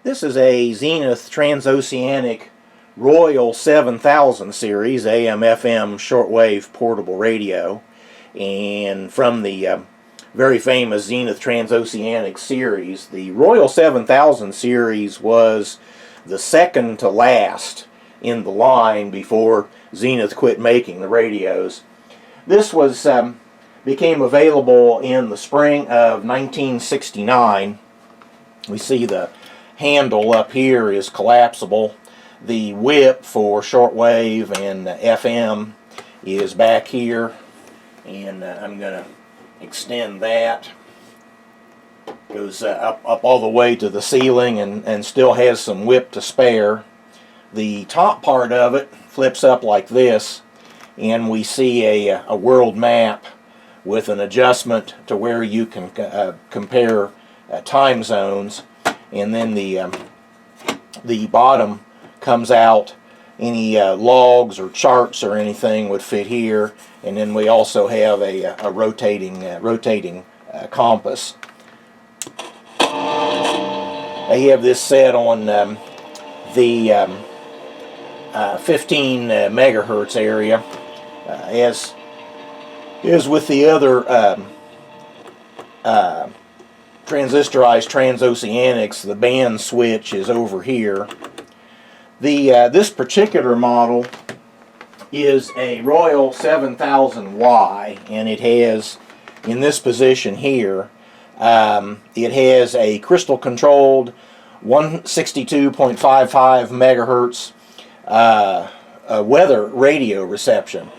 This is a Zenith Trans-Oceanic Royal 7000 series AM/FM shortwave portable radio, and from the very famous Zenith Trans-Oceanic series. The Royal 7000 series was the second to last in the line before Zenith quit making the radios. This was became available in the spring of 1969. We see the handle up here is collapsible. The whip for shortwave and FM is back here, and I'm going to extend that. Goes up all the way to the ceiling and still has some whip to spare. The top part of it flips up like this, and we see a world map with an adjustment to where you can compare time zones. And then the bottom comes out. Any logs or charts or anything would fit here, and then we also have a rotating compass. I have this set on the 15 megahertz area, as with the other transistorized Trans-Oceanics. The band switch is over here. This particular model is a Royal 7000Y, and it has, in this position here, it has a crystal controlled 162.55 megahertz weather radio reception.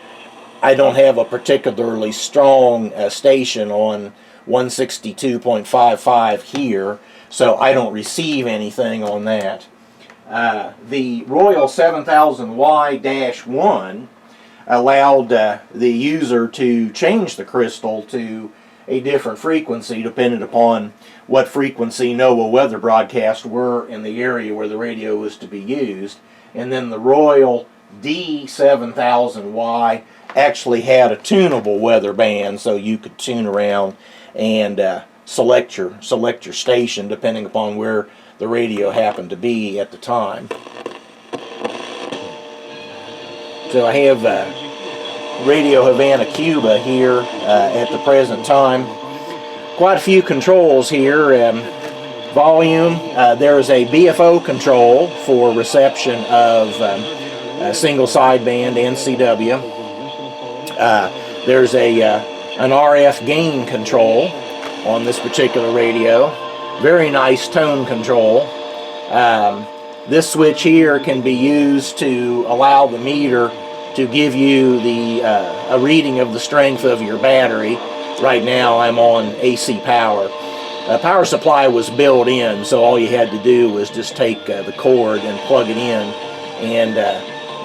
I don't have a particularly strong station on 162.55 here, so I don't receive anything on that. The Royal 7000Y-1 allowed the user to change the crystal to a different frequency depending upon what frequency NOAA weather broadcasts were in the area where the radio was to be used. And then the Royal D7000Y actually had a tunable weather band, so you could tune around and select your station depending upon where the radio happened to be at the time. So I have Radio Havana, Cuba here at the present time. Quite a few controls here. Volume, there's a BFO control for reception of single sideband NCW. There's an RF gain control on this particular radio. Very nice tone control. This switch here can be used to allow the meter to give you a reading of the strength of your battery. Right now I'm on AC power. Power supply was built in, so all you had to do was just take the cord and plug it in, and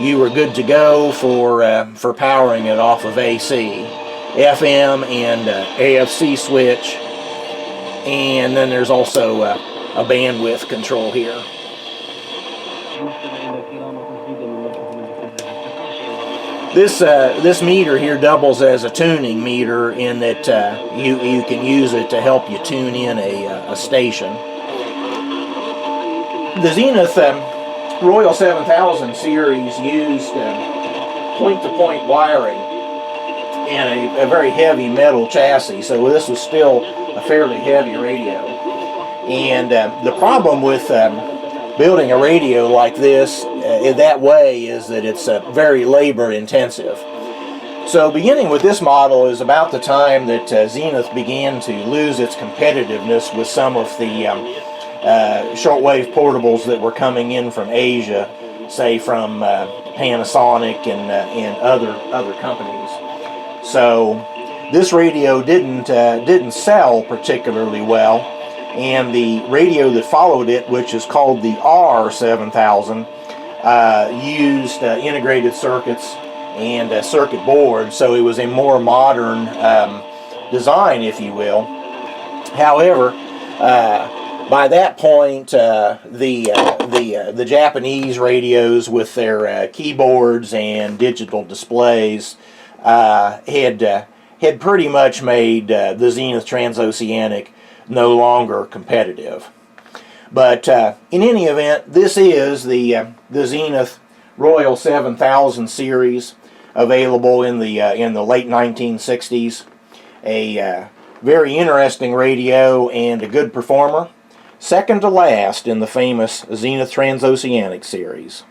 you were good to go for powering it off of AC. FM and AFC switch, and then there's also a bandwidth control here. This meter here doubles as a tuning meter in that you can use it to help you tune in a station. The Zenith Royal 7000 series used point-to-point wiring and a very heavy metal chassis, so this was still a fairly heavy radio. And the problem with building a radio like this in that way is that it's very labor intensive. So beginning with this model is about the time that Zenith began to lose its competitiveness with some of the shortwave portables that were coming in from Asia, say from Panasonic and other companies. So this radio didn't sell particularly well, and the radio that followed it, which is called the R7000, used integrated circuits and circuit boards, so it was a more modern design, if you will. However, by that point, the Japanese radios with their keyboards and digital displays had pretty much made the Zenith Trans-Oceanic no longer competitive. But in any event, this is the Zenith Royal 7000 series, available in the late 1960s. A very interesting radio and a good performer. Second to last in the famous Zenith Trans-Oceanic series.